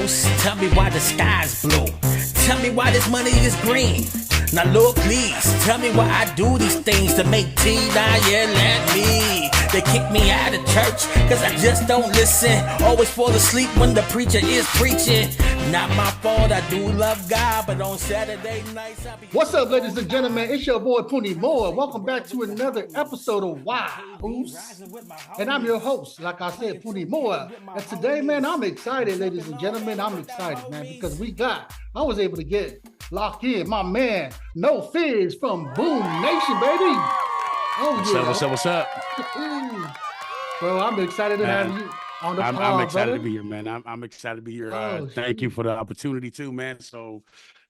whyuce? Tell me why the sky's blue. Tell me why this money is green. Now Lord, please, tell me why I do these things to make tea. Now yell at me. They kick me out of church, cause I just don't listen. Always fall asleep when the preacher is preaching. Not my fault, I do love God, but on Saturday nights I be... What's up, ladies and gentlemen? It's your boy, Puni Moa. Welcome back to another episode of whyuce. And I'm your host, like I said, Puni Moa. And today, man, I'm excited, ladies and gentlemen. I'm excited, man, because I was able to get locked in. My man, Nofizz from Boom Nation, baby. Oh, yeah. What's up? Bro, I'm excited to have you on the pod, I'm excited brother. to be here, man. I'm excited to be here. Thank you for the opportunity too, man. So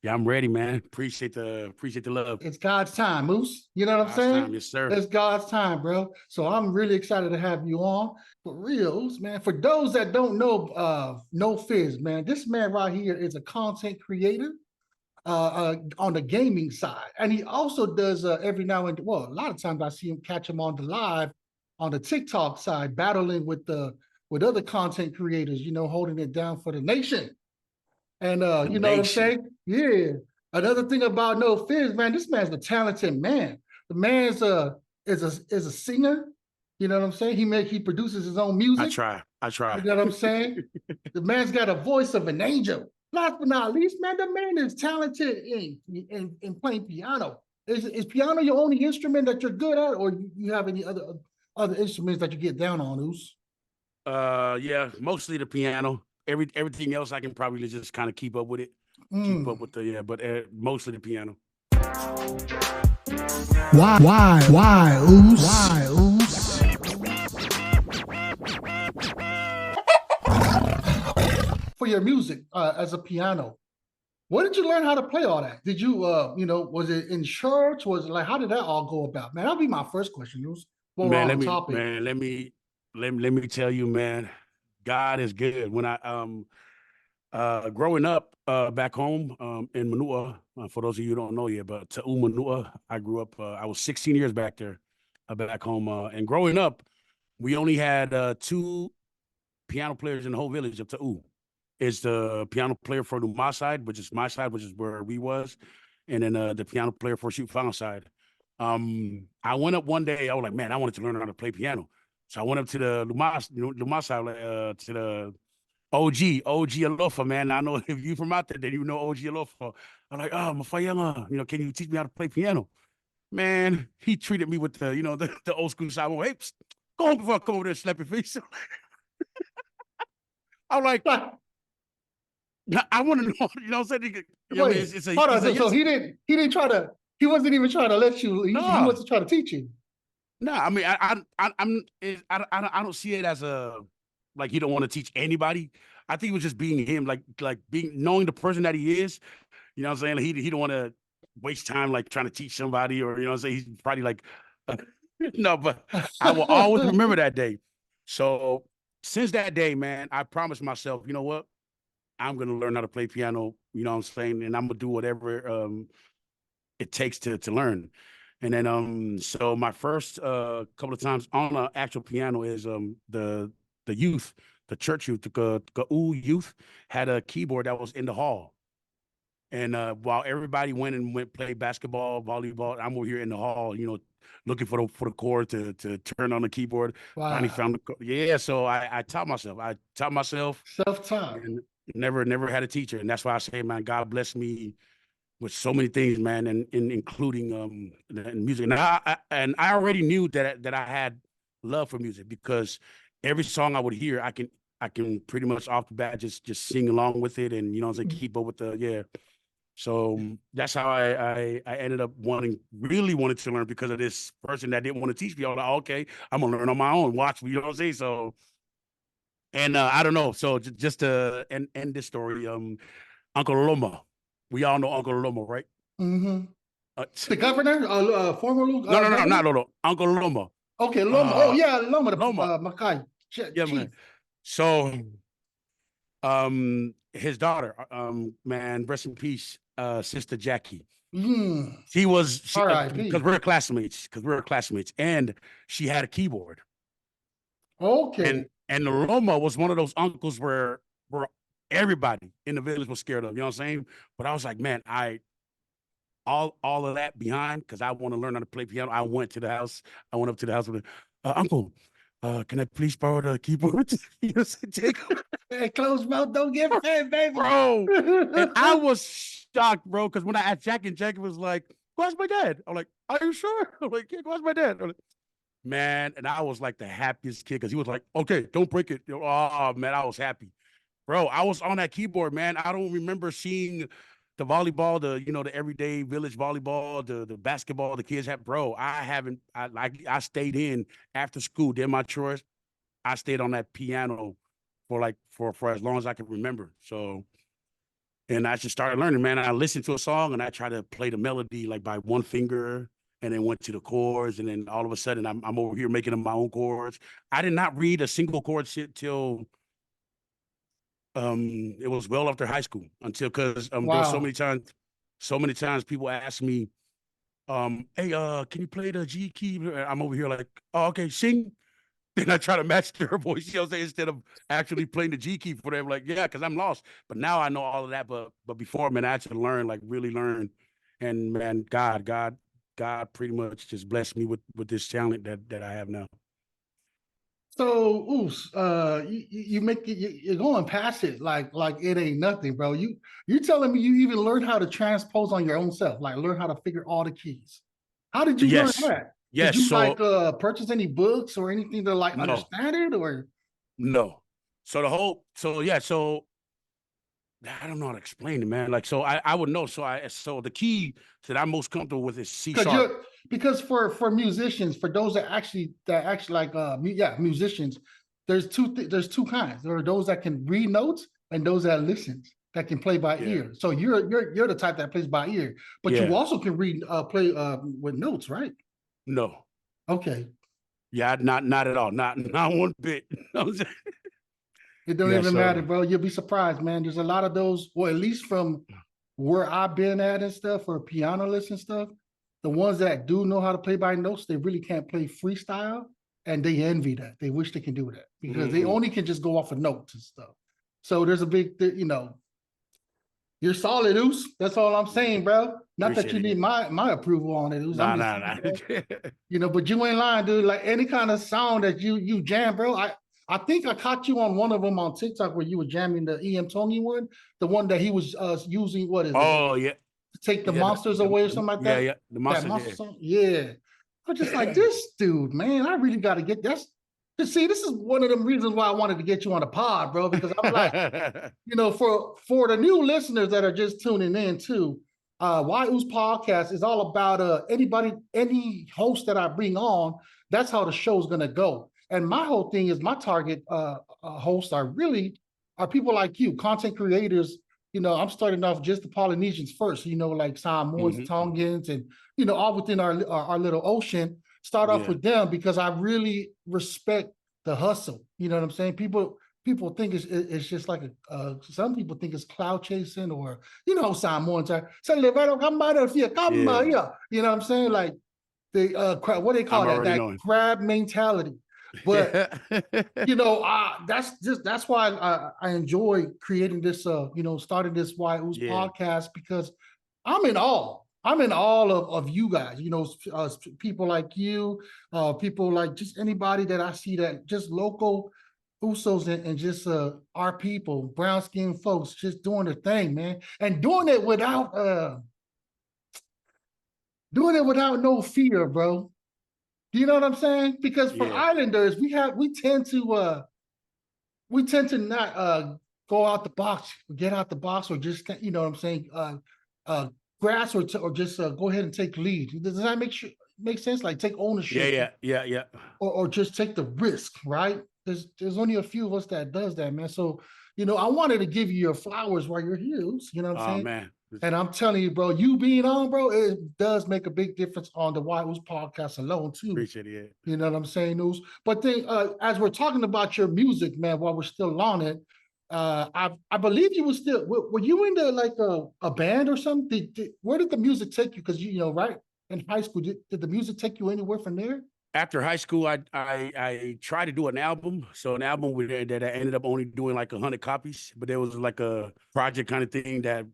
yeah, I'm ready, man. Appreciate the love. It's God's time, Moose. You know what I'm saying? Time, yes, sir. It's God's time, bro. So I'm really excited to have you on. For reals, man. For those that don't know Nofizz, man, this man right here is a content creator on the gaming side. And he also does every now and then, well, a lot of times I see him catch him on the live on the TikTok side, battling with other content creators, you know, holding it down for the nation. And you know what I'm saying? Yeah. Another thing about Nofizz, man, this man's a talented man. The man's is a singer. You know what I'm saying? He produces his own music. I try. You know what I'm saying? The man's got a voice of an angel. Last but not least, man, the man is talented in playing piano. Is piano your only instrument that you're good at, or you have any other instruments that you get down on, Oos? Yeah, mostly the piano. Everything else I can probably just kind of keep up with it. Keep up with but mostly the piano. Why, Oos? For your music as a piano, where did you learn how to play all that? Did you, was it in church? Was it like, how did that all go about? Man, that'll be my first question. Man, let me tell you, man, God is good. When I growing up back home in Manua, for those of you who don't know yet, but Ta'u Manua, I grew up. I was 16 years back there, back home, and growing up, we only had 2 piano players in the whole village of Ta'u. Is the piano player for the Ma side, which is my side, which is where we was, and then the piano player for Shoot Found side. I went up one day, I was like, man, I wanted to learn how to play piano. So I went up to the Luma side, to the OG Alofa, man. I know if you from out there, then you know OG Alofa. I'm like, oh, Mafayama, can you teach me how to play piano? Man, he treated me with the old school side. Hey, psst, go home before I come over there and slap your face. I'm like, I want to know, you know what I'm saying? Hold on, so he wasn't even trying to let you, he wasn't trying to teach you. No, I mean, I don't see it as like he don't want to teach anybody. I think it was just being him, like knowing the person that he is. You know what I'm saying? He don't want to waste time like trying to teach somebody, or you know what I'm saying? He's probably like, no, but I will always remember that day. So since that day, man, I promised myself, you know what? I'm gonna learn how to play piano. You know what I'm saying? And I'm gonna do whatever it takes to learn. And then so my first couple of times on an actual piano is the youth, the church youth, the youth had a keyboard that was in the hall. And while everybody went play basketball, volleyball, I'm over here in the hall, looking for the chord to turn on the keyboard. Wow. Finally found so I taught myself. Self-taught. And never had a teacher. And that's why I say, man, God bless me with so many things, man, and including music. And I already knew that I had love for music, because every song I would hear, I can pretty much off the bat just sing along with it, and keep up with So that's how I ended up really wanted to learn, because of this person that didn't want to teach me. I was like, okay, I'm gonna learn on my own. Watch me, you know what I'm saying? So, and I don't know. So just to end this story, Uncle Loma. We all know Uncle Loma, right? Mm-hmm. The governor, former. No, not Lolo. Uncle Loma. Okay, Loma. Loma. Loma. Makai. Yeah, man. So, his daughter, man, rest in peace, Sister Jackie. She was, because we're classmates, and she had a keyboard. Okay. And the Loma was one of those uncles where everybody in the village was scared of. You know what I'm saying? But I was like, man, all of that behind, because I want to learn how to play piano. I went to the house. I went up to the house with Uncle, can I please borrow the keyboard? You know, Jacob. Hey, closed mouth don't get fed, baby. Bro. And I was shocked, bro, because when I asked Jack, and Jack was like, go ask my dad. I'm like, are you sure? I'm like, yeah, go ask my dad. I'm like, man, and I was like the happiest kid, because he was like, okay, don't break it. Oh, man, I was happy. Bro, I was on that keyboard, man. I don't remember seeing the volleyball, the everyday village volleyball, the basketball the kids have. Bro, I stayed in after school, did my chores. I stayed on that piano for as long as I can remember. So, and I just started learning, man. I listened to a song and I tried to play the melody like by one finger, and then went to the chords, and then all of a sudden I'm over here making them my own chords. I did not read a single chord till it was well after high school, until because there were so many times people ask me, hey, can you play the G key? I'm over here like, oh, okay, sing. Then I try to match their voice, you know, instead of actually playing the G key for them. Like, yeah, because I'm lost. But now I know all of that. But before, man, I had to learn, like really learn. And man, God pretty much just blessed me with this talent that I have now. So, you're going past it like it ain't nothing, bro. You telling me you even learned how to transpose on your own self, like learn how to figure all the keys. How did you learn that? Yes. Did you purchase any books or anything to understand it, or? No. So I don't know how to explain it, man. Like, so I would know. So the key that I'm most comfortable with is C sharp. Because for musicians, for those that actually musicians, there's two kinds. There are those that can read notes and those that listen, that can play by ear. So you're the type that plays by ear, but you also can play with notes, right? No. Okay. Yeah, not at all. Not one bit. It don't even matter, bro. You'll be surprised, man. There's a lot of those, or at least from where I've been at and stuff, for pianists and stuff, the ones that do know how to play by notes, they really can't play freestyle, and they envy that. They wish they can do that because they only can just go off of notes and stuff. So there's a big, you're solid, Oos. That's all I'm saying, bro. Not that you need my approval on it, Oos. Nah. But you ain't lying, dude. Like any kind of sound that you jam, bro. I think I caught you on one of them on TikTok where you were jamming the E.M. Tongi one, the one that he was using. What is it? Oh, yeah. To take the monsters away or something like that. Yeah, the monsters. Yeah. I'm just like, this dude, man, I really got to get this. See, this is one of the reasons why I wanted to get you on the pod, bro, because I'm like, for the new listeners that are just tuning in too, whyuce podcast is all about any host that I bring on, that's how the show's going to go. And my whole thing is my target hosts are people like you, content creators. I'm starting off just the Polynesians first, like Samoans, Tongans, and, all within our little ocean. Start off with them because I really respect the hustle. You know what I'm saying? People think it's just like some people think it's cloud chasing, or, Samoans are, you know what I'm saying? Like the what do they call that crab mentality. But that's why I enjoy creating this starting this whyuce podcast, because I'm in awe of you guys, people like you, people like just anybody that I see, that just local Usos and just our people, brown skinned folks, just doing their thing, man, and doing it without no fear, bro. You know what I'm saying? Because for Islanders, we tend to not go out the box, get out the box, or just grass or just go ahead and take lead. Does that make sense? Like take ownership. Yeah. Or just take the risk, right? There's only a few of us that does that, man. So I wanted to give you your flowers while you're here. You know what I'm saying? Man. And I'm telling you, bro, you being on, bro, it does make a big difference on the whyuce podcast alone, too. Appreciate it. You know what I'm saying, Oos? But then, as we're talking about your music, man, while we're still on it, I believe you were you into like a band or something? Where did the music take you? Because right in high school, did the music take you anywhere from there? after high school, I tried to do an album. So an album that I ended up only doing like 100 copies, but there was like a project kind of thing that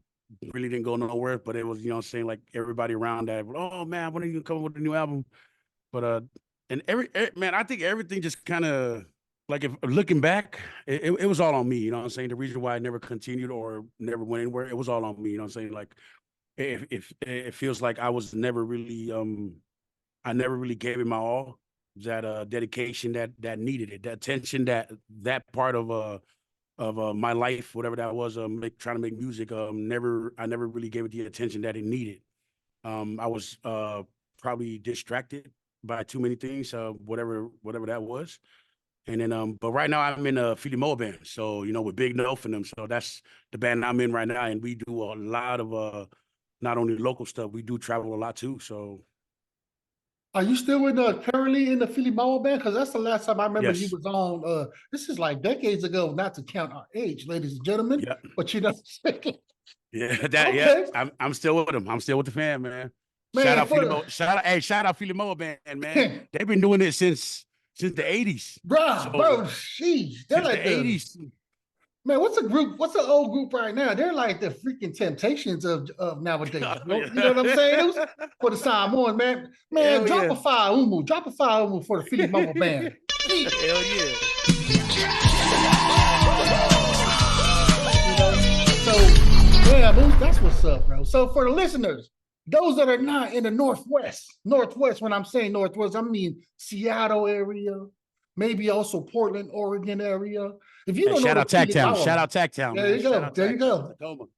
really didn't go nowhere. But it was, you know what I'm saying, like everybody around that, oh man, when are you gonna come up with a new album? But and man, I think everything just kind of like, if looking back, it was all on me. You know what I'm saying? The reason why I never continued or never went anywhere, it was all on me. You know what I'm saying? Like if it feels like I was never really I never really gave it my all. That dedication that needed it, that attention, that part of my life, whatever that was, trying to make music, I never really gave it the attention that it needed. I was probably distracted by too many things, whatever that was. And then, but right now I'm in a Filimaua band, so you know, with Big Nof and them. So that's the band I'm in right now, and we do a lot of not only local stuff, we do travel a lot too. So. Are you still currently in the Filimaua band? Because that's the last time I remember you Yes. was on. This is like decades ago, not to count our age, ladies and gentlemen. Yeah. But you know, yeah, that okay. yeah. I'm still with them. I'm still with the fan, man. Man, Shout out Filimaua. Shout out Filimaua band, man. They've been doing it since the 80s. bro, So, sheesh, they're since like the 80s. Man, what's a group? What's an old group right now? They're like the freaking Temptations of nowadays. Bro. You know what I'm saying? For the Samoans, man. Man, drop a fire umu. Drop a fire umu for the Filimaua band. Hell yeah. You know? So, yeah, that's what's up, bro. So for the listeners, those that are not in the Northwest, when I'm saying Northwest, I mean Seattle area, maybe also Portland, Oregon area. If you don't know, shout out Tagtown. There you go. There you go.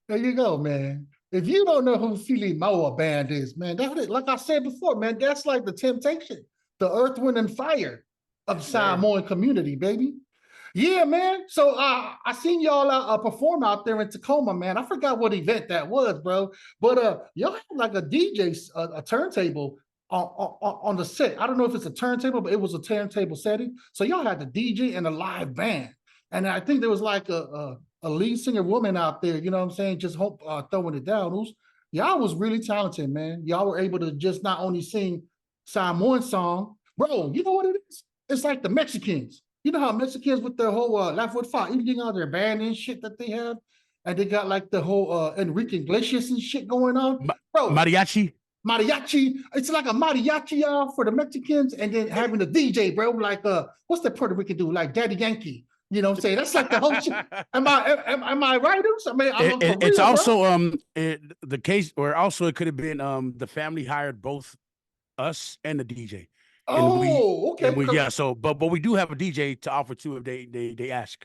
There you go, man. If you don't know who Filimaua band is, man, that's like I said before, man, that's like the Temptation, the Earth, Wind, and Fire of the Samoan community, baby. Yeah, man. So I seen y'all perform out there in Tacoma, man. I forgot what event that was, bro. But y'all had like a DJ, a turntable on the set. I don't know if it's a turntable, but it was a turntable setting. So y'all had the DJ and a live band. And I think there was like a lead singer woman out there, you know what I'm saying, just throwing it down. Y'all was really talented, man. Y'all were able to just not only sing Samoan song, bro, you know what it is? It's like the Mexicans. You know how Mexicans with their whole Laugh with Fire, everything on their band and shit that they have? And they got like the whole Enrique Iglesias and shit going on. Bro, mariachi. It's like a mariachi for the Mexicans, and then having the DJ, bro, like what's the Puerto Rican do? Like Daddy Yankee. You know what I'm saying? That's like the whole shit. Am I right? I mean, it's also the case where also it could have been the family hired both us and the DJ. Okay. But we do have a DJ to offer too if they ask.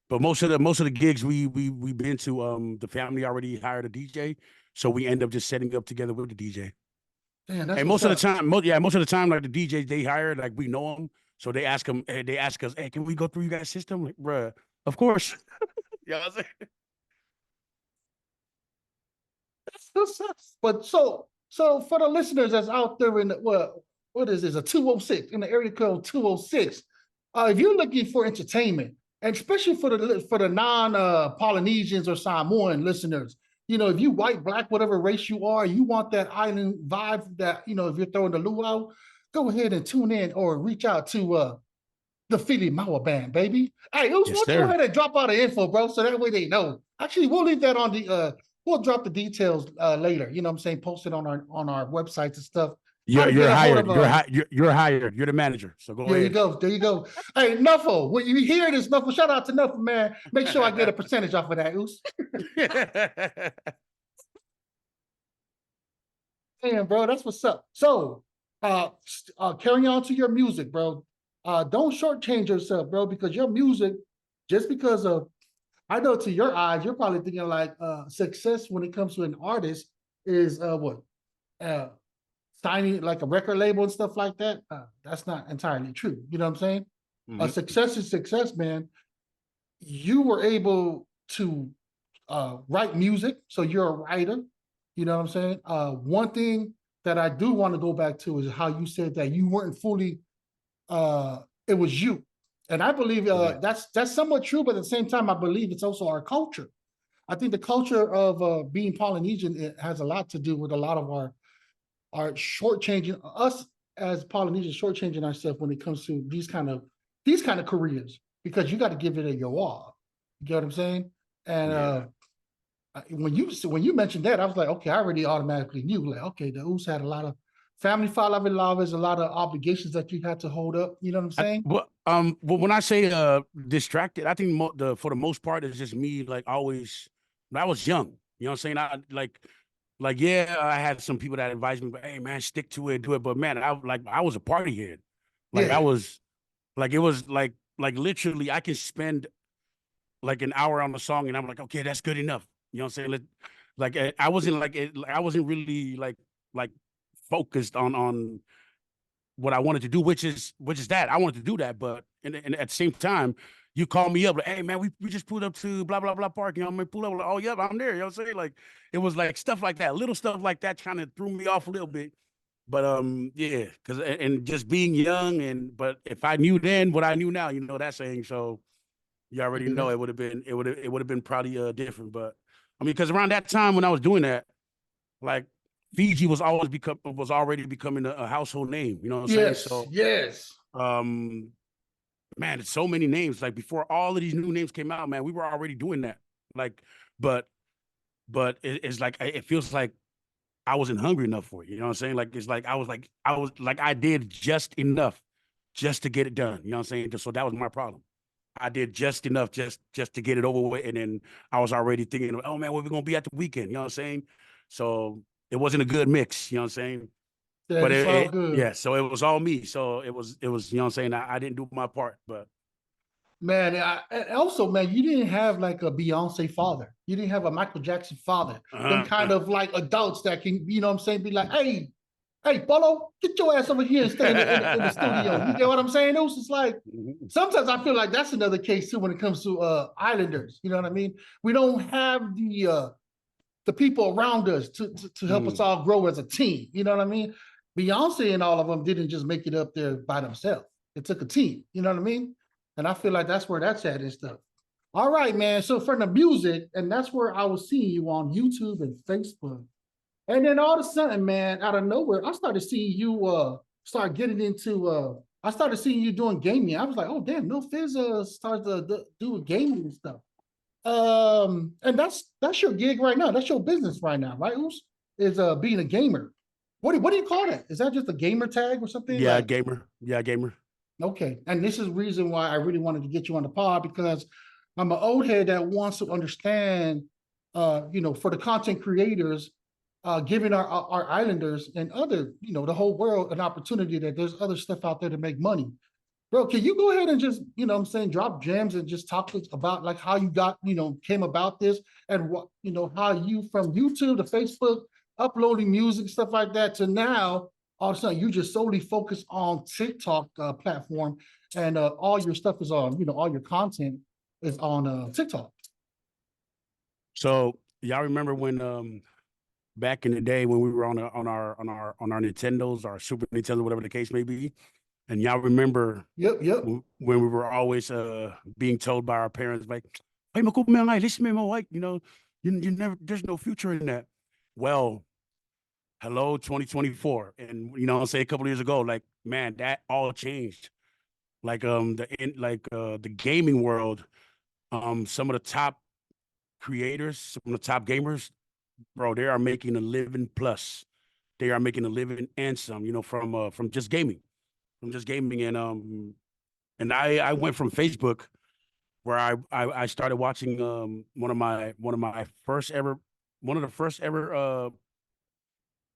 But most of the gigs we've been to, the family already hired a DJ, so we end up just setting up together with the DJ. Man, and most of the time, like the DJs they hired, like we know them. So they ask us, hey, can we go through you guys' system? Like, bruh, of course. You know what I'm saying? But so for the listeners that's out there in the, what is this, a 206, in the area code 206, if you're looking for entertainment, and especially for the non-Polynesians or Samoan listeners, you know, if you white, black, whatever race you are, you want that island vibe that, you know, if you're throwing the luau, go ahead and tune in or reach out to the Filimaua band, baby. Hey, why don't you go ahead and drop out the info, bro, so that way they know. Actually, we'll leave that on the we'll drop the details later. You know what I'm saying? Post it on our websites and stuff. You're hired. You're hired. You're the manager. So go ahead. There you go. Hey, Nuffle, when you hear this, Nuffle, shout out to Nuffle, man. Make sure I get a percentage off of that, Oos. Damn, bro, that's what's up. So, carrying on to your music, bro. Don't shortchange yourself, bro, because your music, just because of, I know to your eyes, you're probably thinking like success when it comes to an artist is signing like a record label and stuff like that. That's not entirely true. You know what I'm saying? Mm-hmm. Success is success, man. You were able to write music, so you're a writer. You know what I'm saying? One thing that I do want to go back to is how you said that you weren't fully, it was you. And I believe that's somewhat true, but at the same time, I believe it's also our culture. I think the culture of being Polynesian, it has a lot to do with a lot of our shortchanging us as Polynesians shortchanging ourselves when it comes to these kind of careers, because you got to give it a your all. You get what I'm saying? And when you mentioned that, I was like, okay, I already automatically knew, like, okay, the Oos had a lot of family there's a lot of obligations that you had to hold up. You know what I'm saying? Well, when I say distracted, I think for the most part, it's just me, like, always. When I was young, you know what I'm saying? I like, yeah, I had some people that advised me, but hey, man, stick to it, do it. But man, I was a party head. Like, I Yeah. was, like, it was like literally, I can spend like an hour on the song, and I'm like, okay, that's good enough. You know what I'm saying? I wasn't I wasn't really like focused on what I wanted to do, which is that I wanted to do that, but and at the same time, you call me up like, hey man, we just pulled up to blah blah blah park. You know, I mean, pull up like, oh yep, I'm there. You know what I'm saying? Like, it was like stuff like that, little stuff like that, kind of threw me off a little bit. But yeah, because and just being young, but if I knew then what I knew now, you know that saying. So you already know it would have been probably different. But I mean, because around that time when I was doing that, like, Fiji was already becoming a household name. You know what I'm saying? So Yes. man, it's so many names. Like, before all of these new names came out, man, we were already doing that. Like, but it's like, it feels like I wasn't hungry enough for it. You know what I'm saying? Like, it's like I was like I did just enough just to get it done. You know what I'm saying? So that was my problem. I did just enough just to get it over with, and then I was already thinking, oh man, where we gonna be at the weekend? You know what I'm saying? So it wasn't a good mix. You know what I'm saying? Yeah, But it's all good. yeah, so it was all me. So it was, you know what I'm saying? I didn't do my part, but Man, and also, man, you didn't have like a Beyonce father. You didn't have a Michael Jackson father. Them kind of like adults that can, you know what I'm saying, be like, hey, Polo, get your ass over here and stay in the studio. You get what I'm saying? It was just like, sometimes I feel like that's another case too when it comes to Islanders. You know what I mean? We don't have the people around us to help us all grow as a team. You know what I mean? Beyonce and all of them didn't just make it up there by themselves. It took a team. You know what I mean? And I feel like that's where that's at and stuff. All right, man. So for the music, and that's where I was seeing you on YouTube and Facebook. And then all of a sudden, man, out of nowhere, I started seeing you start getting into I started seeing you doing gaming. I was like, oh damn, Nofizz started to do gaming and stuff. And that's your gig right now. That's your business right now, right? Oos? Is being a gamer. What do you call that? Is that just a gamer tag or something? yeah, Like, gamer. Yeah, gamer. okay. And this is the reason why I really wanted to get you on the pod, because I'm an old head that wants to understand, for the content creators, giving our islanders and other, the whole world an opportunity that there's other stuff out there to make money. Bro, can you go ahead and just, I'm saying, drop gems and just talk about like how you got, came about this, and what, how you from YouTube to Facebook, uploading music, stuff like that, to now all of a sudden you just solely focus on TikTok platform, and all your stuff is on, all your content is on TikTok. So y'all remember when back in the day when we were on our Nintendos, our Super Nintendo, whatever the case may be, and y'all remember Yep. when we were always being told by our parents, like, hey, listen, man, you never, there's no future in that. Well, hello, 2024. And I'll say a couple of years ago, like, man, that all changed. Like, the gaming world, some of the top creators, some of the top gamers, bro, they are making a living plus. They are making a living and some, from just gaming. And I went from Facebook, where I started watching one of the first ever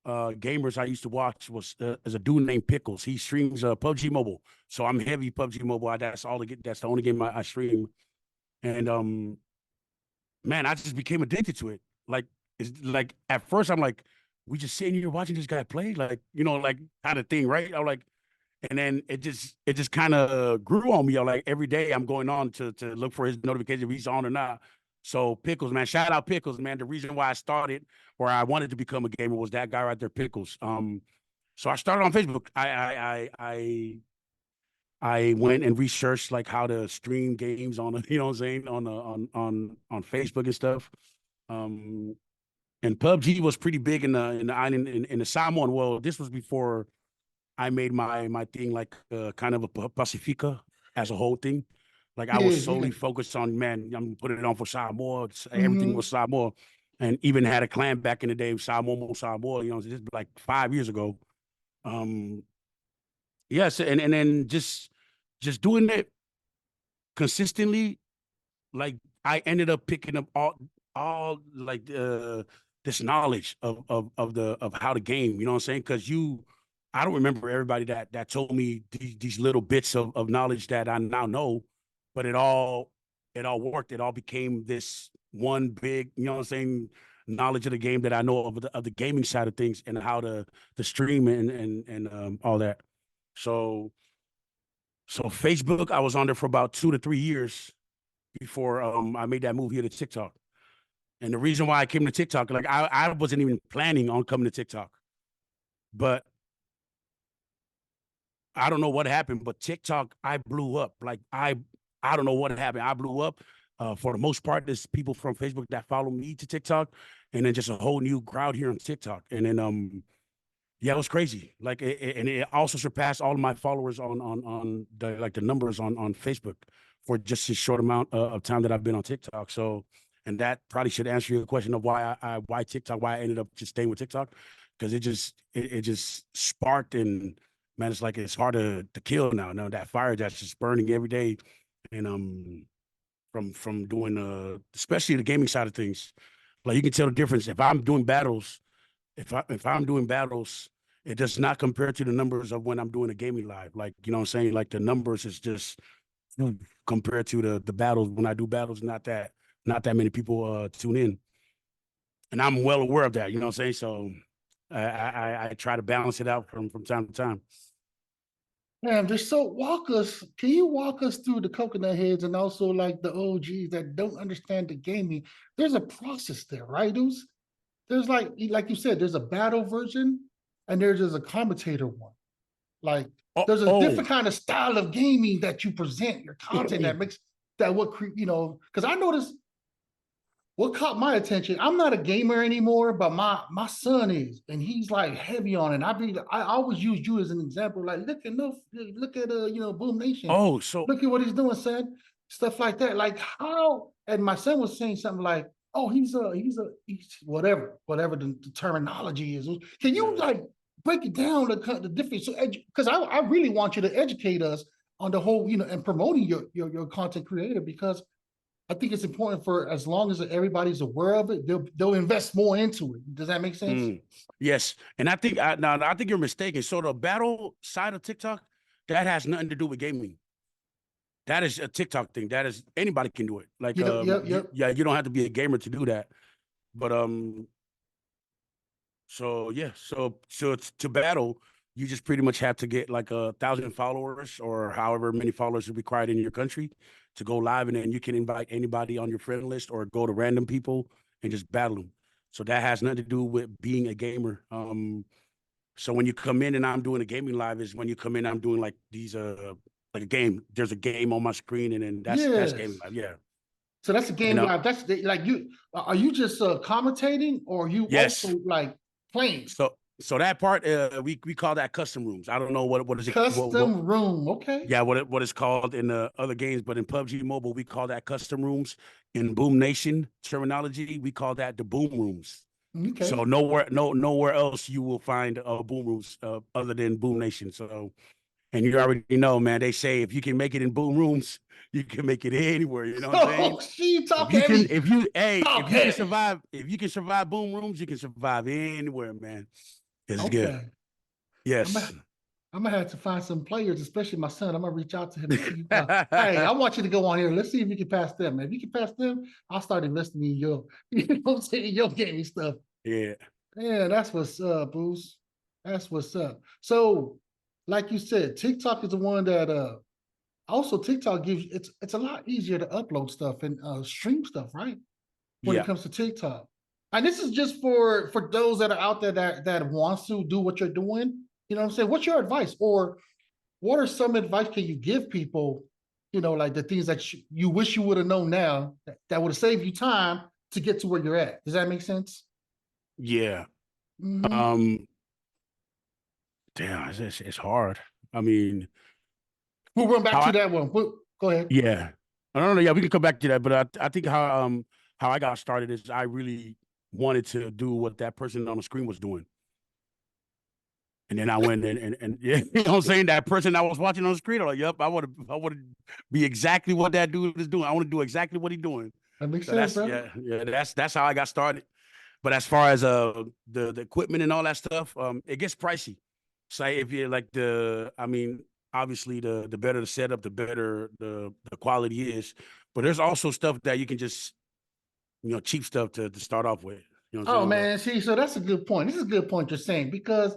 gamers I used to watch was a dude named Pickles. He streams PUBG Mobile, so I'm heavy PUBG Mobile. That's the only game I stream. And man, I just became addicted to it. Like, it's like, at first I'm like, we just sitting here watching this guy play, like, like, kind of thing, right? I'm like, and then it just kind of grew on me. Like, every day I'm going on to look for his notification if he's on or not. So Pickles, man, shout out Pickles, man. The reason why I started, or I wanted to become a gamer, was that guy right there, Pickles. So I started on Facebook. I went and researched like how to stream games on, what I'm saying, on Facebook and stuff. And PUBG was pretty big in the island, in the Samoan world. This was before I made my thing like kind of a Pacifica as a whole thing. Like I was Yeah, yeah. solely focused on, man, I'm putting it on for Samoa. Everything Mm-hmm. was Samoa. And even had a clan back in the day, Samoa, you know, just like 5 years ago. Yes, and then just doing it consistently, like I ended up picking up all like this knowledge of how to game. You know what I'm saying? Because I don't remember everybody that told me these little bits of knowledge that I now know, but it all worked. It all became this one big, you know what I'm saying, knowledge of the game that I know of the gaming side of things and how to stream and all that. So Facebook, I was on there for about 2 to 3 years before I made that move here to TikTok. And the reason why I came to TikTok, like I wasn't even planning on coming to TikTok, but I don't know what happened. But TikTok, I blew up. Like I don't know what happened. I blew up. For the most part, there's people from Facebook that follow me to TikTok, and then just a whole new crowd here on TikTok. And then yeah, it was crazy. Like and it also surpassed all of my followers on the numbers on Facebook for just a short amount of time that I've been on TikTok. So, and that probably should answer your question of why TikTok, why I ended up just staying with TikTok, because it just sparked, and man, it's like it's hard to kill now. Now that fire that's just burning every day, and from doing especially the gaming side of things, like you can tell the difference if I'm doing battles. If I'm doing battles, it does not compare to the numbers of when I'm doing a gaming live. Like, you know what I'm saying? Like the numbers is just compared to the battles. When I do battles, not that many people tune in. And I'm well aware of that, you know what I'm saying? So I try to balance it out from time to time. Man, can you walk us through the coconut heads and also like the OGs that don't understand the gaming? There's a process there, right, dudes? There's like you said, there's a battle version and there's just a commentator one. Like there's a different kind of style of gaming that you present your content that makes that because I noticed what caught my attention. I'm not a gamer anymore, but my son is, and he's like heavy on it. I always use you as an example. Like look at Boom Nation. Oh, so Look at what he's doing, son. Stuff like that. Like how? And my son was saying something like, "Oh, he's whatever the terminology is." Can you like break it down the difference? So, because I really want you to educate us on the whole, and promoting your content creator, because I think it's important for as long as everybody's aware of it, they'll invest more into it. Does that make sense? Yes, and I think I think you're mistaken. So the battle side of TikTok, that has nothing to do with gaming. That is a TikTok thing. That is anybody can do it. Like Yep. you don't have to be a gamer to do that. But so yeah, so to battle, you just pretty much have to get like 1,000 followers or however many followers are required in your country to go live, and then you can invite anybody on your friend list or go to random people and just battle them. So that has nothing to do with being a gamer. So when you come in and I'm doing a gaming live is when you come in, I'm doing like these like a game. There's a game on my screen, and then that's gaming live. Yeah. So that's a game live. That's like are you just commentating, or are you also like playing? So that part we call that custom rooms. I don't know what is it custom room. Okay. Yeah, what it's called in the other games, but in PUBG Mobile we call that custom rooms. In Boom Nation terminology, we call that the boom rooms. Okay. So nowhere else you will find boom rooms other than Boom Nation. So, and you already know, man. They say if you can make it in boom rooms, you can make it anywhere. You know what I'm saying? She talk heavy. If you can survive boom rooms, you can survive anywhere, man. It's good. Yes. I'm gonna have to find some players, especially my son. I'm gonna reach out to him and see. Hey, I want you to go on here. Let's see if you can pass them. Man. If you can pass them, I'll start investing in your gaming stuff. Yeah. Yeah, that's what's up, Bruce. That's what's up. So, like you said, TikTok is the one that also TikTok gives it's a lot easier to upload stuff and stream stuff, right? When it comes to TikTok. And this is just for those that are out there that wants to do what you're doing. You know what I'm saying? What's your advice? Or what are some advice can you give people, like the things that you wish you would have known now that would have saved you time to get to where you're at? Does that make sense? Yeah. Damn, it's hard. I mean, we'll run back to that one. Go ahead. Yeah, I don't know. Yeah, we can come back to that, but I think how I got started is I really wanted to do what that person on the screen was doing. And then I went and yeah, you know what I'm saying? That person I was watching on the screen, I'm like, yep, I want to be exactly what that dude is doing. I want to do exactly what he's doing. That makes sense, bro. Yeah, that's how I got started. But as far as the equipment and all that stuff, it gets pricey. So if you like I mean, obviously the better the setup, the better the quality is. But there's also stuff that you can just, cheap stuff to start off with. You know what I'm saying? Man, see, so that's a good point. This is a good point you're saying, because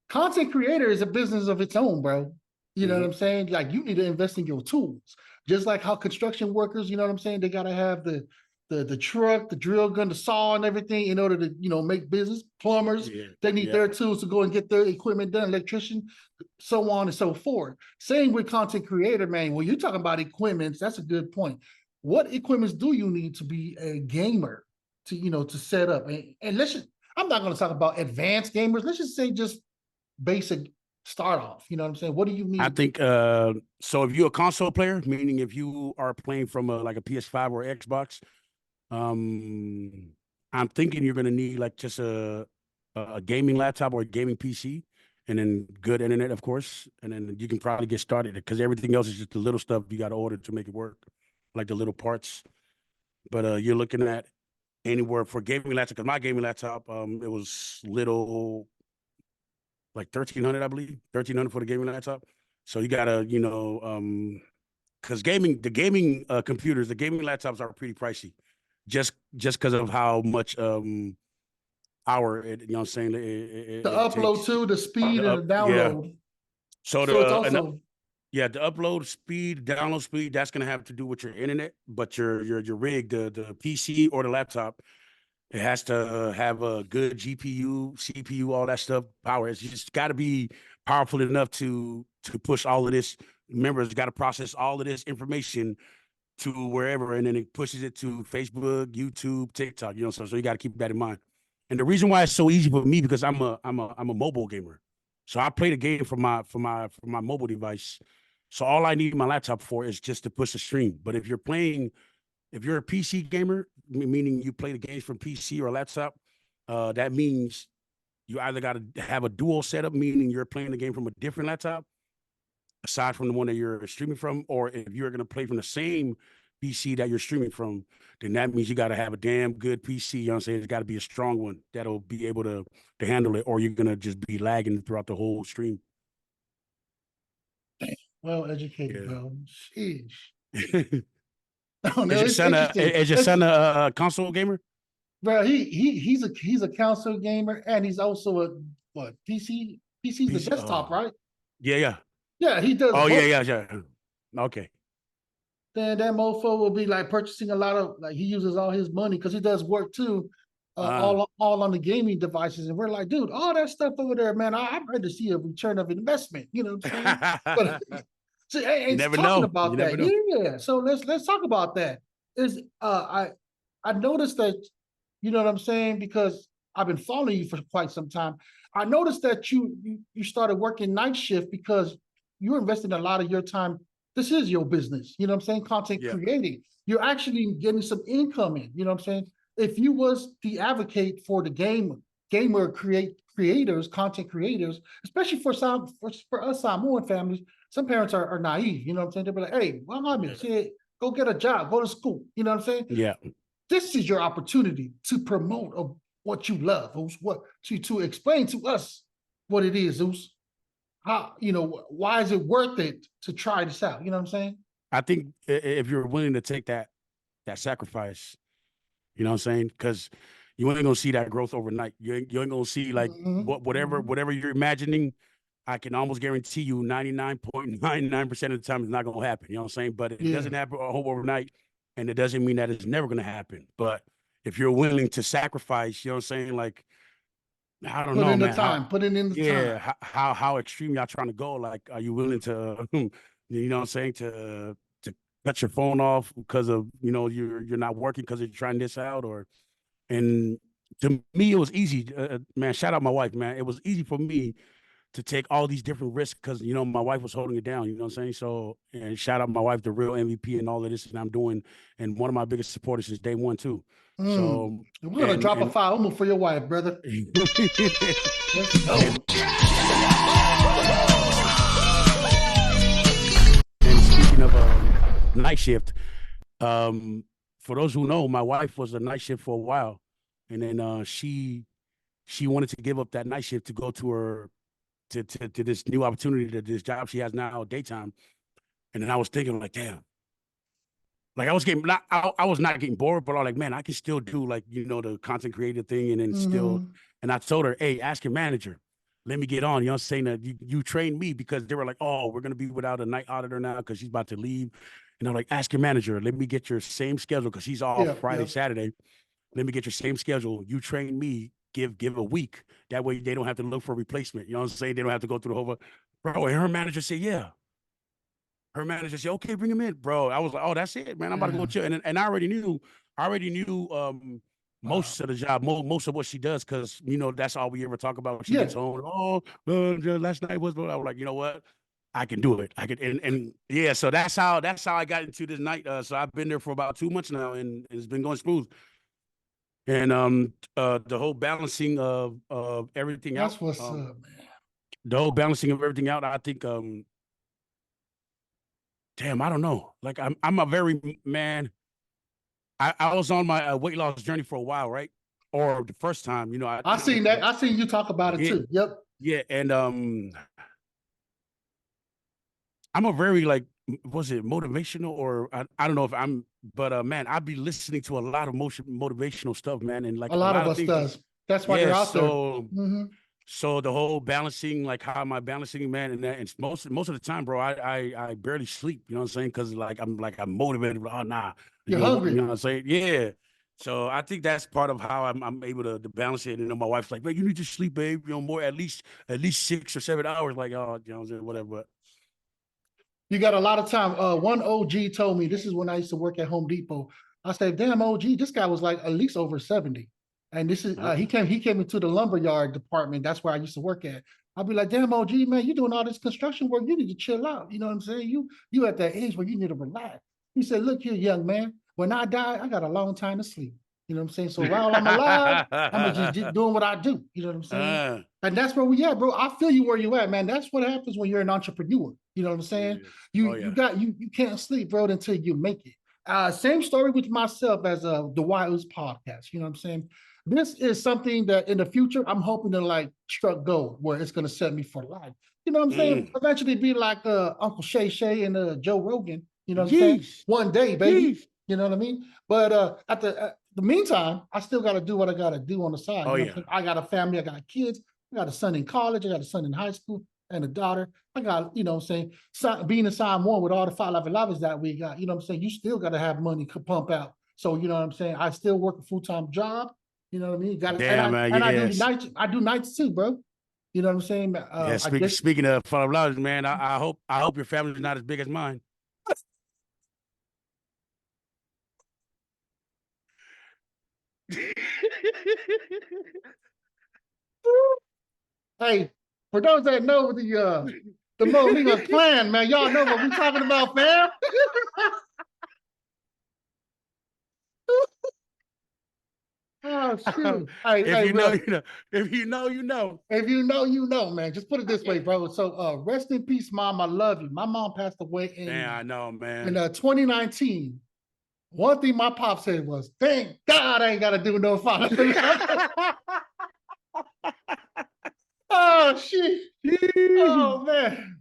content creator is a business of its own, bro. You know what I'm saying? Like, you need to invest in your tools. Just like how construction workers, you know what I'm saying? They got to have the truck, the drill gun, the saw and everything in order to, make business. Plumbers, they need their tools to go and get their equipment done, electrician, so on and so forth. Same with content creator, man. When you're talking about equipment, that's a good point. What equipments do you need to be a gamer to set up? And I'm not going to talk about advanced gamers. Let's just say just basic start off. You know what I'm saying? What do you need? I think so if you're a console player, meaning if you are playing from like a PS5 or Xbox, I'm thinking you're gonna need like just a gaming laptop or a gaming PC, and then good internet, of course, and then you can probably get started, because everything else is just the little stuff you got to order to make it work, like the little parts. But you're looking at anywhere for gaming laptop. Because my gaming laptop, it was little, like 1,300, I believe, 1,300 for the gaming laptop. So you gotta, because the gaming computers, the gaming laptops are pretty pricey, just because of how much power it, you know what I'm saying? The upload takes. to the speed and the download. Yeah. So it's also the upload speed, download speed, that's gonna have to do with your internet, but your rig, the PC or the laptop, it has to have a good GPU, CPU, all that stuff, power. It's just got to be powerful enough to push all of this. Remember, it's got to process all of this information to wherever, and then it pushes it to Facebook, YouTube, TikTok. So you got to keep that in mind. And the reason why it's so easy for me, because I'm a mobile gamer, so I play the game from my mobile device. So all I need my laptop for is just to push the stream. But if you're a PC gamer, meaning you play the games from PC or laptop, that means you either got to have a dual setup, meaning you're playing the game from a different laptop, aside from the one that you're streaming from, or if you're going to play from the same PC that you're streaming from, then that means you got to have a damn good PC. You know what I'm saying? It's got to be a strong one that'll be able to handle it, or you're going to just be lagging throughout the whole stream. Well educated, bro. Sheesh. Is your son a console gamer? Bro, he's a console gamer, and he's also a PC? PC's the desktop, right? Yeah. Yeah, he does. Oh, yeah. Okay. Then that mofo will be like purchasing a lot of, like, he uses all his money because he does work too, all on the gaming devices. And we're like, dude, all that stuff over there, man, I'm ready to see a return of investment. You know what I'm saying? But see, you never know about that. Yeah. So let's talk about that. I noticed that, you know what I'm saying, because I've been following you for quite some time. I noticed that you started working night shift because you're investing a lot of your time. This is your business, you know what I'm saying? Content creating. You're actually getting some income in, you know what I'm saying? If you was the advocate for the gamer creators, content creators, especially for us Samoan families, some parents are naive, you know what I'm saying? They'll be like, hey, well, I'm here, go get a job, go to school, you know what I'm saying? Yeah. This is your opportunity to promote what you love, to explain to us what it is, Zeus. How, why is it worth it to try this out? You know what I'm saying? I think if you're willing to take that sacrifice, you know what I'm saying? Because you ain't gonna see that growth overnight. You ain't gonna see like whatever you're imagining. I can almost guarantee you 99.99% of the time it's not gonna happen. You know what I'm saying? But it doesn't happen overnight, and it doesn't mean that it's never gonna happen. But if you're willing to sacrifice, you know what I'm saying? Like, I don't know, man. Put it in the time. Yeah, how extreme y'all trying to go? Like, are you willing to, you know what I'm saying, to cut your phone off because of, you're not working because you're trying this out? And to me, it was easy. Man, shout out my wife, man. It was easy for me to take all these different risks because you know my wife was holding it down. You know what I'm saying? So and shout out my wife, the real MVP, and all of this, and I'm doing. And one of my biggest supporters since day one too. So we're gonna drop a $5 for your wife, brother. Let's go. And speaking of night shift, for those who know, my wife was a night shift for a while, and then she wanted to give up that night shift to go to her to this new opportunity, to this job she has now, daytime. And then I was thinking, like, damn, like I was not getting bored, but I was like, man, I can still do, like, you know, the content creator thing, and then still. And I told her, hey, ask your manager, let me get on. You know, saying that you trained me, because they were like, oh, we're gonna be without a night auditor now because she's about to leave. And I'm like, ask your manager, let me get your same schedule because she's off Friday, Saturday. Let me get your same schedule. You train me, give a week. That way they don't have to look for a replacement. You know what I'm saying? They don't have to go through the whole, bro. And her manager said, yeah. Her manager said, okay, bring him in, bro. I was like, oh, that's it, man. I'm about to go chill. And I already knew most of the job, most of what she does, because, you know, that's all we ever talk about. She gets home, last night was, I was like, you know what? I can do it. I can, and yeah, so that's how I got into this night. So I've been there for about 2 months now, and it's been going smooth. And the whole balancing of everything out. That's what's up, man. The whole balancing of everything out, I think, damn, I don't know. Like I'm a very, man, I was on my weight loss journey for a while, right? Or the first time, you know, I seen that. I seen you talk about it too. Yep. Yeah, and I'm a very, like, was it motivational, or I don't know if I'm, but man, I'd be listening to a lot of motivational stuff, man, and like a lot of us does. That's why you're out there. So the whole balancing, like, how am I balancing, man? And that, and most of the time, bro, I barely sleep. You know what I'm saying? Because I'm motivated. Oh, nah, you're hungry. You know what I'm saying? Yeah. So I think that's part of how I'm able to balance it. And, you know, my wife's like, man, you need to sleep, babe. You know, more, at least 6 or 7 hours. Like, oh, you know what I'm saying? Whatever. But you got a lot of time. One OG told me, this is when I used to work at Home Depot. I said, damn, OG, this guy was like at least over 70. And this is he came into the lumberyard department. That's where I used to work at. I'll be like, damn, OG, man, you doing all this construction work. You need to chill out. You know what I'm saying? You at that age where you need to relax. He said, look here, young man, when I die, I got a long time to sleep. You know what I'm saying? So while I'm alive, I'm just doing what I do. You know what I'm saying? And that's where we at, bro. I feel you where you at, man. That's what happens when you're an entrepreneur. You know what I'm saying? You can't sleep, bro, until you make it. Same story with myself as the whyuce podcast. You know what I'm saying? This is something that in the future, I'm hoping to, like, struck gold, where it's going to set me for life. You know what I'm saying? Eventually be like Uncle Shay and Joe Rogan. You know what I'm saying? One day, baby. You know what I mean? But at the meantime, I still got to do what I got to do on the side. You know I got a family. I got kids. I got a son in college. I got a son in high school and a daughter. I got, you know what I'm saying, being a sign one with all the 5 lives that we got. You know what I'm saying? You still got to have money to pump out. So, you know what I'm saying? I still work a full-time job. You know what I mean? I do nights too, bro. You know what I'm saying? Speaking of 5 lives, man, I hope your family's not as big as mine. Hey, for those that know the Molinga clan, man, y'all know what we talking about, fam. Oh shoot! If you know, you know. If you know, you know. If you know, you know, man. Just put it this way, bro. So, rest in peace, Mom. I love you. My mom passed away I know, man. In 2019. One thing my pop said was, "Thank God I ain't got to do no father." Oh shit! Oh man!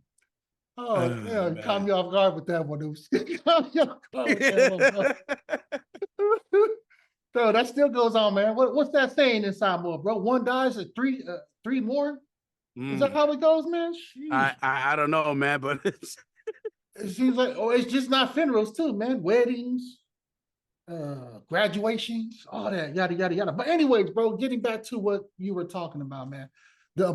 Oh damn! You caught me off guard with that one. So that still goes on, man. What's that saying in Samoa, bro? One dies, three more. Is that how it goes, man? I don't know, man, but it seems like it's just not funerals too, man. Weddings, graduations, all that, yada yada yada. But anyways, bro, getting back to what you were talking about, man. The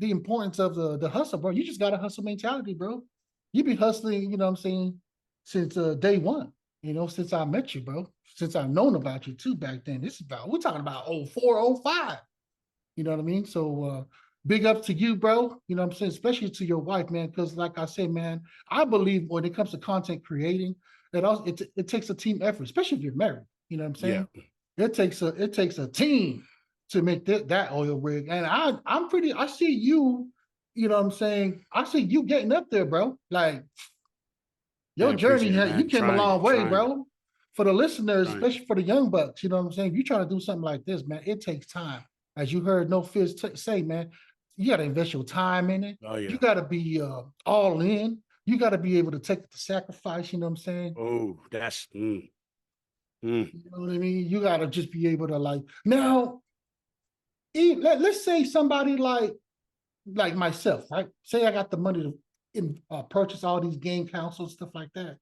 importance of the hustle, bro. You just got a hustle mentality, bro. You be hustling, you know what I'm saying, since day one. You know, since I met you, bro. Since I've known about you too back then. We're talking about 04, 05. You know what I mean? So big up to you, bro. You know what I'm saying? Especially to your wife, man. Because like I said, man, I believe when it comes to content creating, it takes a team effort, especially if you're married. You know what I'm saying? Yeah. It takes a team to make that oil rig. And I see you, you know what I'm saying? I see you getting up there, bro. Like your journey, you came a long way, bro. For the listeners, especially for the young bucks, you know what I'm saying? If you're trying to do something like this, man, it takes time. As you heard No Fizz say, man, you got to invest your time in it. Oh, yeah. You got to be all in. You got to be able to take the sacrifice, you know what I'm saying? Oh, that's, You know what I mean? You got to just be able to like, now, let's say somebody like myself, right? Say I got the money to purchase all these game consoles, stuff like that.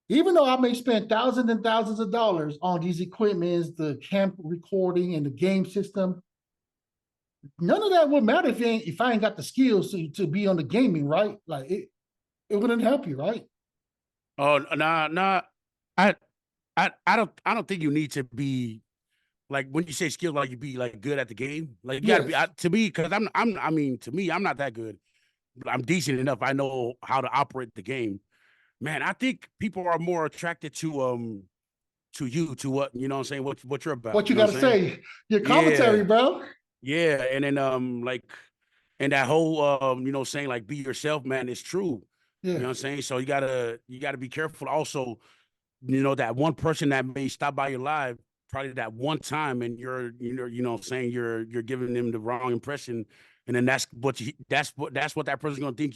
Even though I may spend thousands and thousands of dollars on these equipments, the camp recording and the game system, none of that would matter if I ain't got the skills to be on the gaming, right? Like it wouldn't help you, right? Oh, nah. I don't think you need to be like, when you say skills, like you be like good at the game. Like you gotta be, to me, because to me, I'm not that good. I'm decent enough. I know how to operate the game. Man, I think people are more attracted to what, you know what I'm saying, what you're about. What you gotta say, your commentary, bro. Yeah, and then like, and that whole you know, saying like be yourself, man, it's true. Yeah. You know what I'm saying? So you gotta be careful also, you know, that one person that may stop by your live probably that one time, and you know what I'm saying, you're giving them the wrong impression, and then that's what that person's gonna think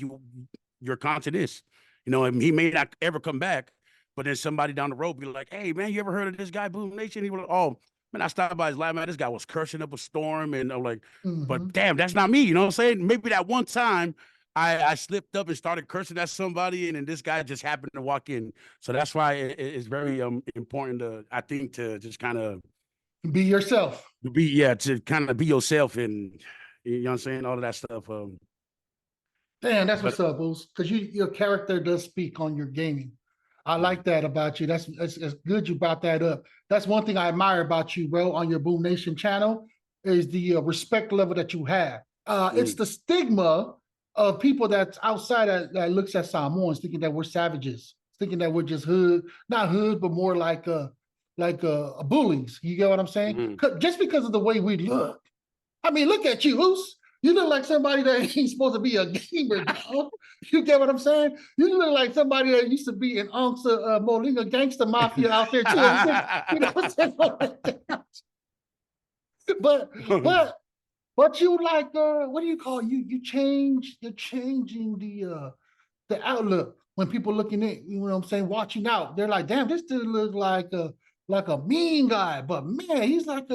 your content is. You know, and he may not ever come back, but then somebody down the road be like, "Hey, man, you ever heard of this guy, Boom Nation?" He was like, "Oh, man, I stopped by his live, man. This guy was cursing up a storm," and I'm like, "But damn, that's not me." You know what I'm saying? Maybe that one time I slipped up and started cursing at somebody, and then this guy just happened to walk in. So that's why it's very important I think to just kind of be yourself. To kind of be yourself, and you know what I'm saying, all of that stuff. Damn, that's what's up, Boost. Because your character does speak on your gaming. I like that about you. That's good you brought that up. That's one thing I admire about you, bro, on your Boom Nation channel, is the respect level that you have. It's the stigma of people that's outside that looks at Samoans thinking that we're savages, thinking that we're just not hood, but more like bullies. You get what I'm saying? Just because of the way we look. I mean, look at you, Oos. You look like somebody that ain't supposed to be a gamer, dog. You get what I'm saying? You look like somebody that used to be an Molinga gangster mafia out there too. You know what I'm saying? But you like what do you call you're changing the outlook when people looking at, you know what I'm saying, watching out. They're like, damn, this dude looks like a mean guy, but man, he's like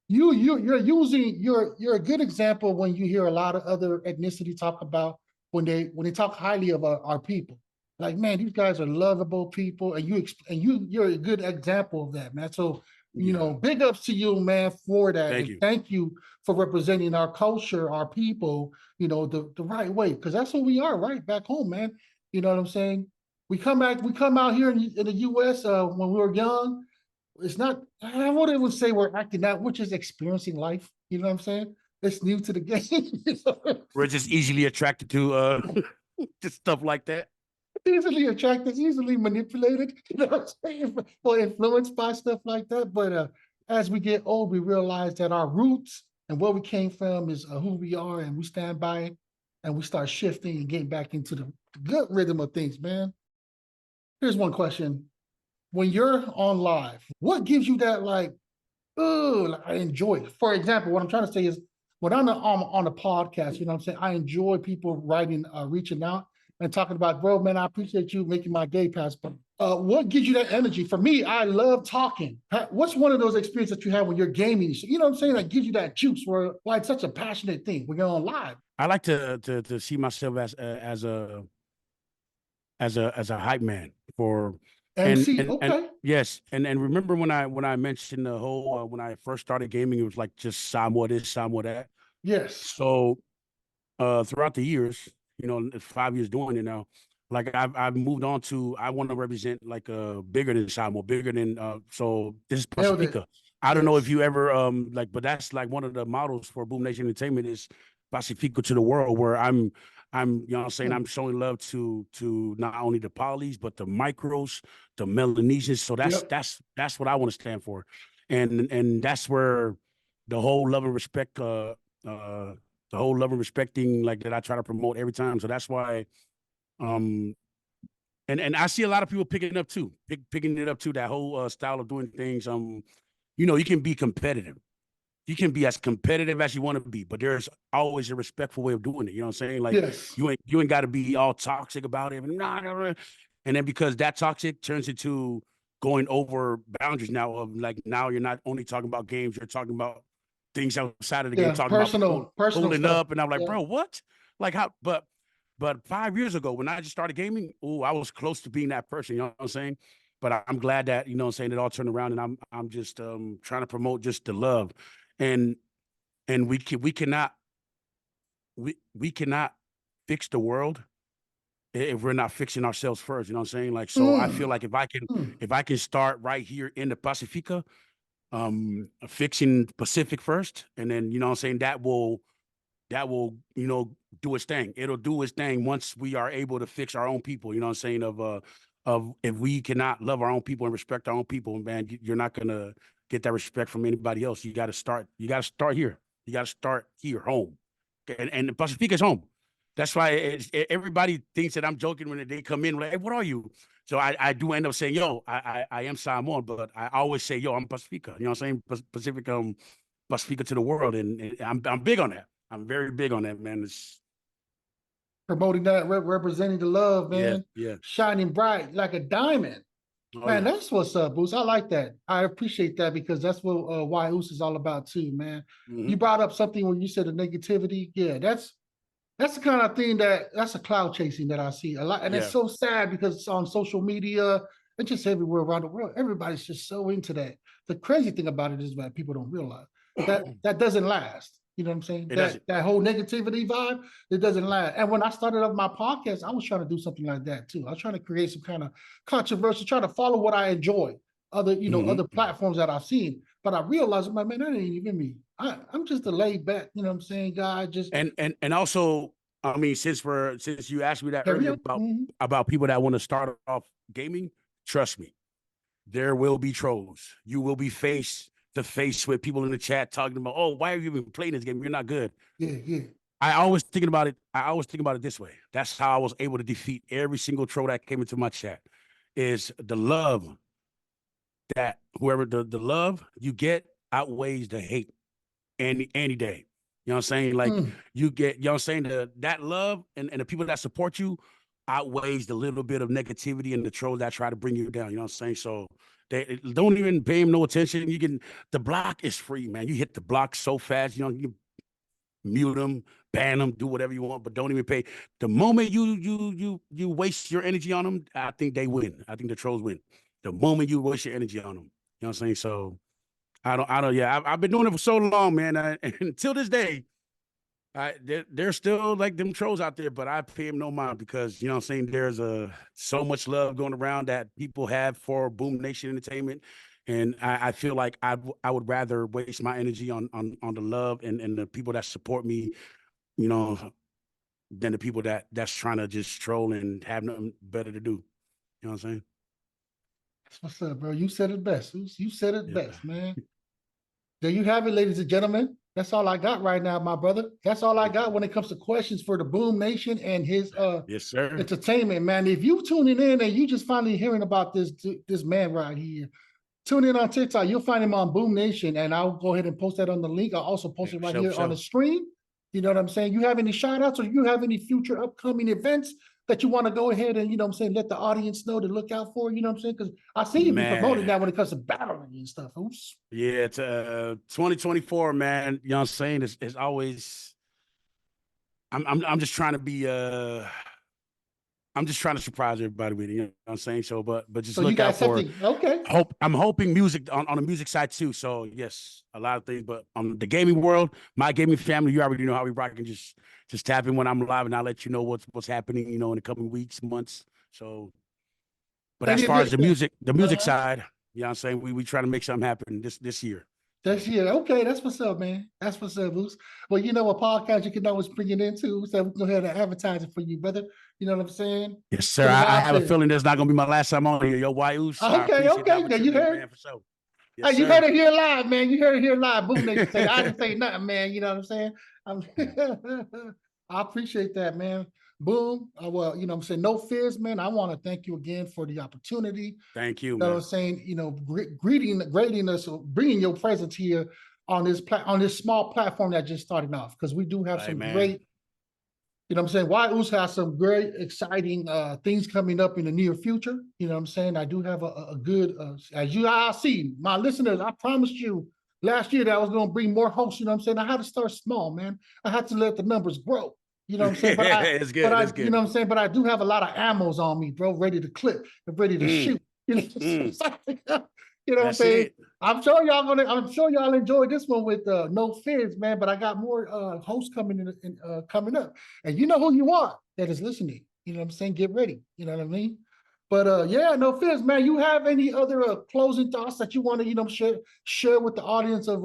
you're a good example when you hear a lot of other ethnicity talk about when they talk highly of our people. Like, man, these guys are lovable people, and you're a good example of that, man. So, you know, big ups to you, man, for that. Thank you for representing our culture, our people, you know, the right way, because that's what we are, right back home, man. You know what I'm saying? We come out here in the U.S. When we were young. It's not, I wouldn't even say we're acting out, we're just experiencing life. You know what I'm saying? It's new to the game. We're just easily attracted to just stuff like that. Easily attracted, easily manipulated, you know what I'm saying? Or influenced by stuff like that. But as we get old, we realize that our roots and where we came from is who we are, and we stand by it, and we start shifting and getting back into the good rhythm of things, man. Here's one question. When you're on live, what gives you that like, oh, I enjoy it? For example, what I'm trying to say is when I'm on a podcast, you know what I'm saying, I enjoy people writing, reaching out and talking about, bro, man, I appreciate you making my day pass. But what gives you that energy? For me, I love talking. What's one of those experiences that you have when you're gaming? You know what I'm saying? That gives you that juice where, why it's such a passionate thing when you're on live. I like to see myself as a hype man for MC, and yes, and remember when I mentioned the whole when I first started gaming, it was like just Samoa this, Samoa that. Yes. So throughout the years, you know, 5 years doing it now, like I've moved on to, I want to represent like bigger than Samoa, bigger than so this is Pacifica. I don't know if you ever like, but that's like one of the models for Boom Nation Entertainment is Pacifico to the world, where I'm, you know what I'm saying, I'm showing love to not only the polys, but the micros, the Melanesians. So that's what I want to stand for. And that's where the whole love and respect, the whole love and respecting like that I try to promote every time. So that's why, and I see a lot of people picking it up too, picking it up too, that whole style of doing things. You know, you can be competitive. You can be as competitive as you want to be, but there's always a respectful way of doing it. You know what I'm saying? Like you ain't got to be all toxic about it. And then because that toxic turns into going over boundaries now of like, now you're not only talking about games, you're talking about things outside of the game, talking personal about pulling stuff. up. And I'm like, bro, what? Like how, but 5 years ago when I just started gaming, I was close to being that person. You know what I'm saying? But I'm glad that, you know what I'm saying, it all turned around, and I'm just trying to promote just the love. And we cannot fix the world if we're not fixing ourselves first. You know what I'm saying? Like, so I feel like if I can start right here in the Pacifica, fixing Pacific first, and then, you know what I'm saying, that will, you know, do its thing. It'll do its thing once we are able to fix our own people. You know what I'm saying? Of if we cannot love our own people and respect our own people, man, you're not gonna get that respect from anybody else. You got to start here. You got to start here, home. And the Pacifica's home. That's why everybody thinks that I'm joking when they come in. Like, hey, what are you? So I do end up saying, yo, I am Samoan, but I always say, yo, I'm Pacifica. You know what I'm saying? Pacific, Pacifica to the world, and I'm big on that. I'm very big on that, man. It's promoting that, representing the love, man. Yeah. Shining bright like a diamond. Man, that's what's up, Boost. I like that. I appreciate that, because that's what whyuce is all about too, man. You brought up something when you said the negativity. Yeah, that's the kind of thing that's a cloud chasing that I see a lot. And it's so sad because it's on social media and just everywhere around the world. Everybody's just so into that. The crazy thing about it is that people don't realize that doesn't last. You know what I'm saying? That whole negativity vibe, it doesn't last. And when I started up my podcast, I was trying to do something like that too. I was trying to create some kind of controversy, trying to follow what I enjoy, other platforms that I've seen. But I realized, man, that ain't even me. I'm just a laid back, you know what I'm saying, guy. Just and also, I mean, since you asked me that earlier about people that want to start off gaming, trust me, there will be trolls. You will be face to face with people in the chat talking about, oh, why have you been playing this game? You're not good. Yeah. I always think about it this way. That's how I was able to defeat every single troll that came into my chat. Is the love that whoever the love you get outweighs the hate any day. You know what I'm saying? Like you get, you know what I'm saying? That love and the people that support you outweighs the little bit of negativity and the trolls that try to bring you down. You know what I'm saying? So they don't even pay him no attention. The block is free, man. You hit the block so fast, you know, you mute them, ban them, do whatever you want, but don't even pay. The moment you waste your energy on them, I think they win. I think the trolls win. The moment you waste your energy on them. You know what I'm saying? So I don't. Yeah, I've been doing it for so long, man. And until this day, there's still like them trolls out there, but I pay them no mind because, you know what I'm saying, there's so much love going around that people have for Boom Nation Entertainment. And I feel like I would rather waste my energy on the love and the people that support me, you know, than the people that's trying to just troll and have nothing better to do. You know what I'm saying? That's what's up, bro. You said it best. You said it best, man. There you have it, ladies and gentlemen. That's all I got right now, my brother. That's all I got when it comes to questions for the Boom Nation and his yes, sir, entertainment, man. If you tuning in and you just finally hearing about this man right here, tune in on TikTok. You'll find him on Boom Nation, and I'll go ahead and post that on the link. I'll also post it right here on the screen. You know what I'm saying? You have any shout outs, or you have any future upcoming events that you want to go ahead and, you know what I'm saying, let the audience know to look out for, you know what I'm saying? Because I see you be promoting that when it comes to battling and stuff. Oops. Yeah, it's 2024, man. You know what I'm saying? It's always I'm just trying to be I'm just trying to surprise everybody with it, you know what I'm saying? So but just look out for I'm hoping music on the music side too. So yes, a lot of things, but on the gaming world, my gaming family, you already know how we rock, and just tap in when I'm live, and I'll let you know what's happening, you know, in the coming weeks, months. So but as far as the music side, you know what I'm saying, we try to make something happen this year. That's okay. That's what's up, man. That's what's up, Bruce. Well, you know, a podcast you can always bring it into, so we can go ahead and advertise it for you, brother. You know what I'm saying? Yes, sir. I have a feeling that's not gonna be my last time on here. Yo, whyuce. Okay. Yeah, you heard. Man, for sure. Yes, hey, you heard it here live, man. You heard it here live. Boom, they say I didn't say nothing, man. You know what I'm saying? I appreciate that, man. Boom. Well, you know what I'm saying? No Fizz, man. I want to thank you again for the opportunity. Thank you, man. You know what I'm saying? You know, greeting us, bringing your presence here on this small platform that just started off, because we do have some great, you know what I'm saying? whyuce has some great, exciting things coming up in the near future. You know what I'm saying? I do have a good, as you all see, my listeners, I promised you last year that I was going to bring more hosts. You know what I'm saying? I had to start small, man. I had to let the numbers grow. You know what I'm saying? But it's good. You know what I'm saying? But I do have a lot of ammos on me, bro, ready to clip, ready to shoot. You know what I'm saying? I'm sure y'all enjoyed this one with No Fizz, man. But I got more hosts coming up, and you know who you are that is listening. You know what I'm saying? Get ready. You know what I mean? But yeah, No Fizz, man. You have any other closing thoughts that you want to share with the audience of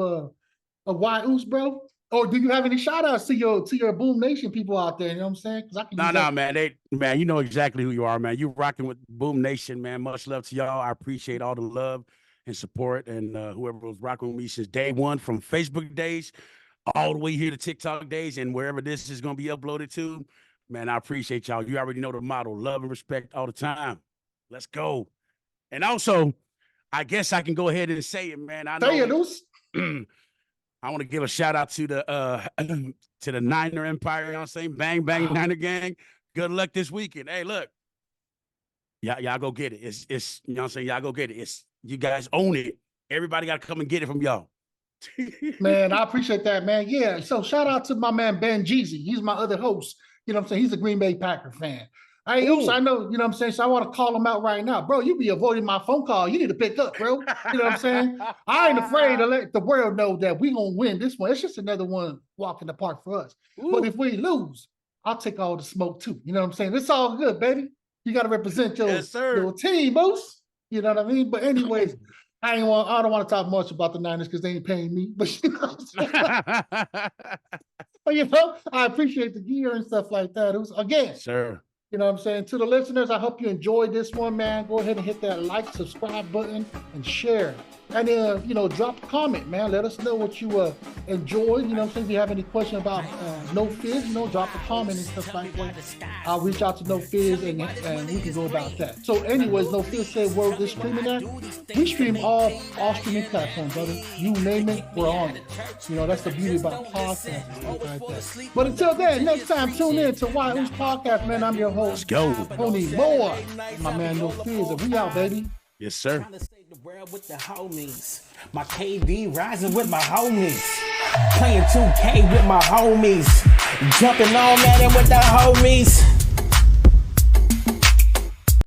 whyuce, bro? Or do you have any shout outs to your Boom Nation people out there? You know what I'm saying? No, man. You know exactly who you are, man. You rocking with Boom Nation, man. Much love to y'all. I appreciate all the love and support, and whoever was rocking with me since day one, from Facebook days all the way here to TikTok days, and wherever this is going to be uploaded to, man, I appreciate y'all. You already know the motto: love and respect all the time. Let's go. And also, I guess I can go ahead and say it, man. I know. I want to give a shout out to the Niner Empire. You know what I'm saying? Bang, bang, Niner gang. Good luck this weekend. Hey, look. Y'all go get it. It's you know what I'm saying? Y'all go get it. It's you guys own it. Everybody got to come and get it from y'all. Man, I appreciate that, man. Yeah. So shout out to my man Ben Jeezy. He's my other host. You know what I'm saying? He's a Green Bay Packer fan. Hey, oops, I know, you know what I'm saying? So I want to call him out right now. Bro, you be avoiding my phone call. You need to pick up, bro. You know what I'm saying? I ain't afraid to let the world know that we going to win this one. It's just another one walk in the park for us. Ooh. But if we lose, I'll take all the smoke too. You know what I'm saying? It's all good, baby. You got to represent your team, boss. You know what I mean? But anyways, I don't want to talk much about the Niners because they ain't paying me. But you know what I'm saying? But you know, I appreciate the gear and stuff like that. It was, again, sure. You know what I'm saying? To the listeners, I hope you enjoyed this one, man. Go ahead and hit that like, subscribe button, and share. And then, you know, drop a comment, man. Let us know what you enjoyed. You know what I'm saying? If you have any question about No Fizz, you know, drop a comment and stuff like that. I'll reach out to No Fizz and we can go about that. So anyways, No Fizz said where we're streaming at. We stream all streaming platforms, brother. You name it, we're on it. You know, that's the beauty about podcasts and stuff like that. But until then, next time, tune in to whyuce Podcast, man. I'm your host. Let's go. Puni Moa. My man, No Fizz. And we out, baby. Yes, sir. The world with the homies. My KD rising with my homies. Playing 2K with my homies. Jumping on at it with the homies.